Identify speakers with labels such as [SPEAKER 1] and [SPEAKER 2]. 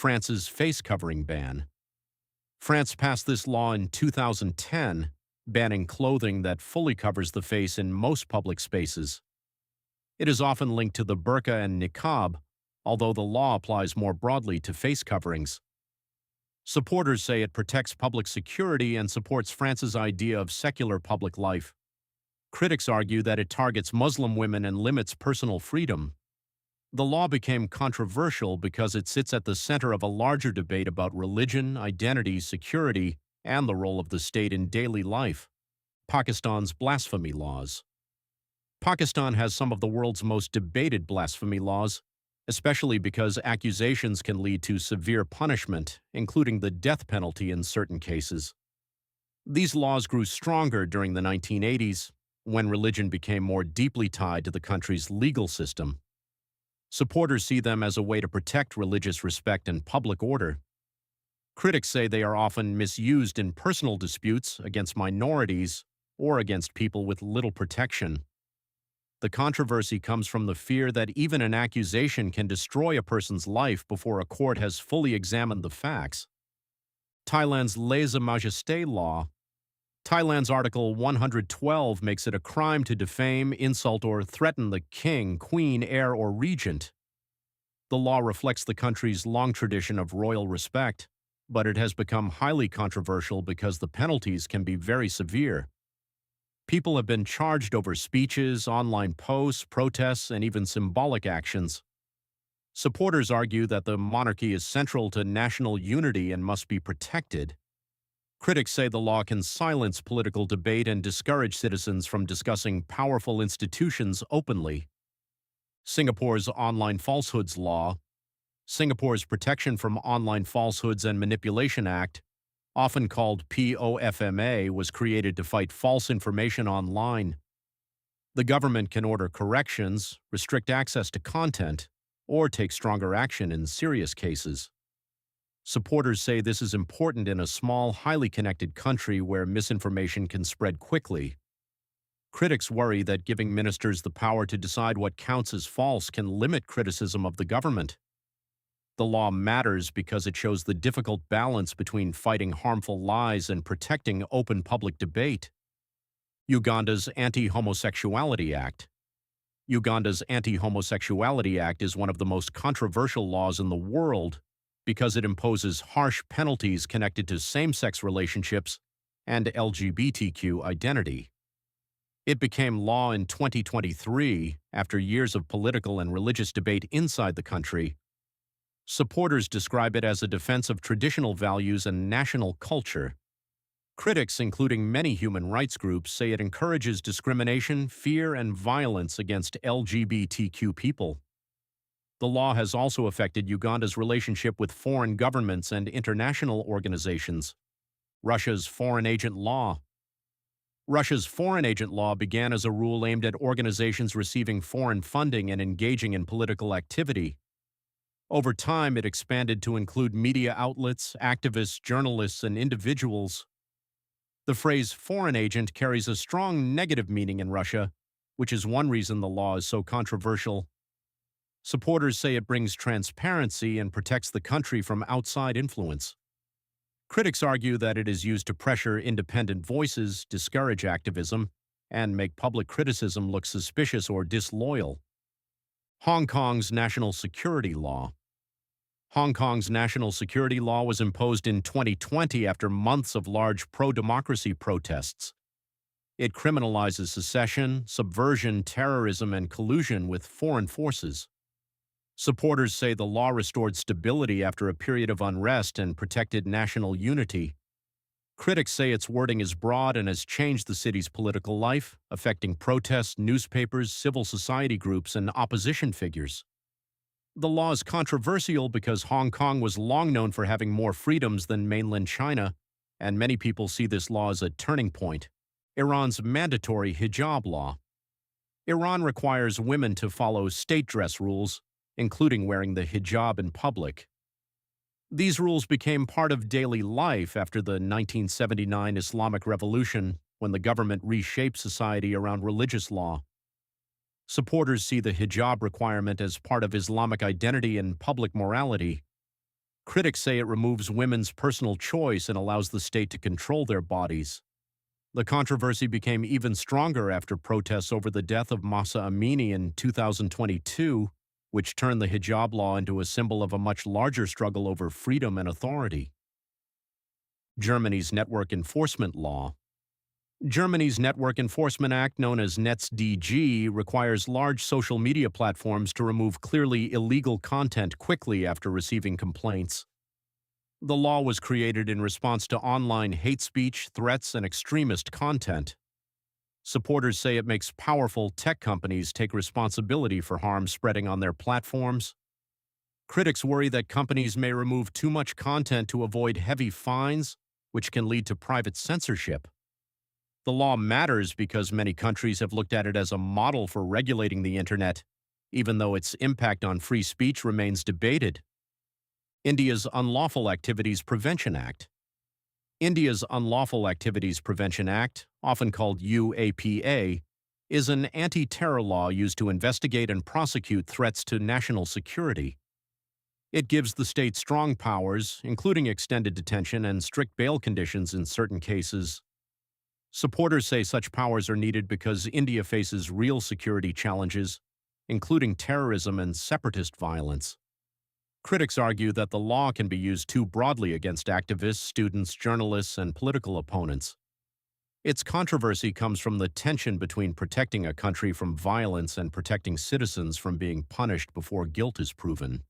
[SPEAKER 1] France's face covering ban. France passed this law in 2010, banning clothing that fully covers the face in most public spaces. It is often linked to the burqa and niqab, although the law applies more broadly to face coverings. Supporters say it protects public security and supports France's idea of secular public life. Critics argue that it targets Muslim women and limits personal freedom. The law became controversial because it sits at the center of a larger debate about religion, identity, security, and the role of the state in daily life. Pakistan's blasphemy laws. Pakistan has some of the world's most debated blasphemy laws, especially because accusations can lead to severe punishment, including the death penalty in certain cases. These laws grew stronger during the 1980s, when religion became more deeply tied to the country's legal system. Supporters see them as a way to protect religious respect and public order. Critics say they are often misused in personal disputes against minorities or against people with little protection. The controversy comes from the fear that even an accusation can destroy a person's life before a court has fully examined the facts. Thailand's lèse-majesté law. Thailand's Article 112 makes it a crime to defame, insult, or threaten the king, queen, heir, or regent. The law reflects the country's long tradition of royal respect, but it has become highly controversial because the penalties can be very severe. People have been charged over speeches, online posts, protests, and even symbolic actions. Supporters argue that the monarchy is central to national unity and must be protected. Critics say the law can silence political debate and discourage citizens from discussing powerful institutions openly. Singapore's online falsehoods law. Singapore's Protection from Online Falsehoods and Manipulation Act, often called POFMA, was created to fight false information online. The government can order corrections, restrict access to content, or take stronger action in serious cases. Supporters say this is important in a small, highly connected country where misinformation can spread quickly. Critics worry that giving ministers the power to decide what counts as false can limit criticism of the government. The law matters because it shows the difficult balance between fighting harmful lies and protecting open public debate. Uganda's Anti-Homosexuality Act. Uganda's Anti-Homosexuality Act is one of the most controversial laws in the world because it imposes harsh penalties connected to same-sex relationships and LGBTQ identity. It became law in 2023 after years of political and religious debate inside the country. Supporters describe it as a defense of traditional values and national culture. Critics, including many human rights groups, say it encourages discrimination, fear, and violence against LGBTQ people. The law has also affected Uganda's relationship with foreign governments and international organizations. Russia's Foreign Agent Law. Russia's foreign agent law began as a rule aimed at organizations receiving foreign funding and engaging in political activity. Over time, it expanded to include media outlets, activists, journalists, and individuals. The phrase foreign agent carries a strong negative meaning in Russia, which is one reason the law is so controversial. Supporters say it brings transparency and protects the country from outside influence. Critics argue that it is used to pressure independent voices, discourage activism, and make public criticism look suspicious or disloyal. Hong Kong's National Security Law. Hong Kong's national security law was imposed in 2020 after months of large pro-democracy protests. It criminalizes secession, subversion, terrorism, and collusion with foreign forces. Supporters say the law restored stability after a period of unrest and protected national unity. Critics say its wording is broad and has changed the city's political life, affecting protests, newspapers, civil society groups, and opposition figures. The law is controversial because Hong Kong was long known for having more freedoms than mainland China, and many people see this law as a turning point. Iran's mandatory hijab law. Iran requires women to follow state dress rules, including wearing the hijab in public. These rules became part of daily life after the 1979 Islamic Revolution, when the government reshaped society around religious law. Supporters see the hijab requirement as part of Islamic identity and public morality. Critics say it removes women's personal choice and allows the state to control their bodies. The controversy became even stronger after protests over the death of Mahsa Amini in 2022, which turned the hijab law into a symbol of a much larger struggle over freedom and authority. Germany's network enforcement law. Germany's Network Enforcement Act, known as NetzDG, requires large social media platforms to remove clearly illegal content quickly after receiving complaints. The law was created in response to online hate speech, threats, and extremist content. Supporters say it makes powerful tech companies take responsibility for harm spreading on their platforms. Critics worry that companies may remove too much content to avoid heavy fines, which can lead to private censorship. The law matters because many countries have looked at it as a model for regulating the internet, even though its impact on free speech remains debated. India's Unlawful Activities Prevention Act. India's Unlawful Activities Prevention Act, often called UAPA, is an anti-terror law used to investigate and prosecute threats to national security. It gives the state strong powers, including extended detention and strict bail conditions in certain cases. Supporters say such powers are needed because India faces real security challenges, including terrorism and separatist violence. Critics argue that the law can be used too broadly against activists, students, journalists, and political opponents. Its controversy comes from the tension between protecting a country from violence and protecting citizens from being punished before guilt is proven.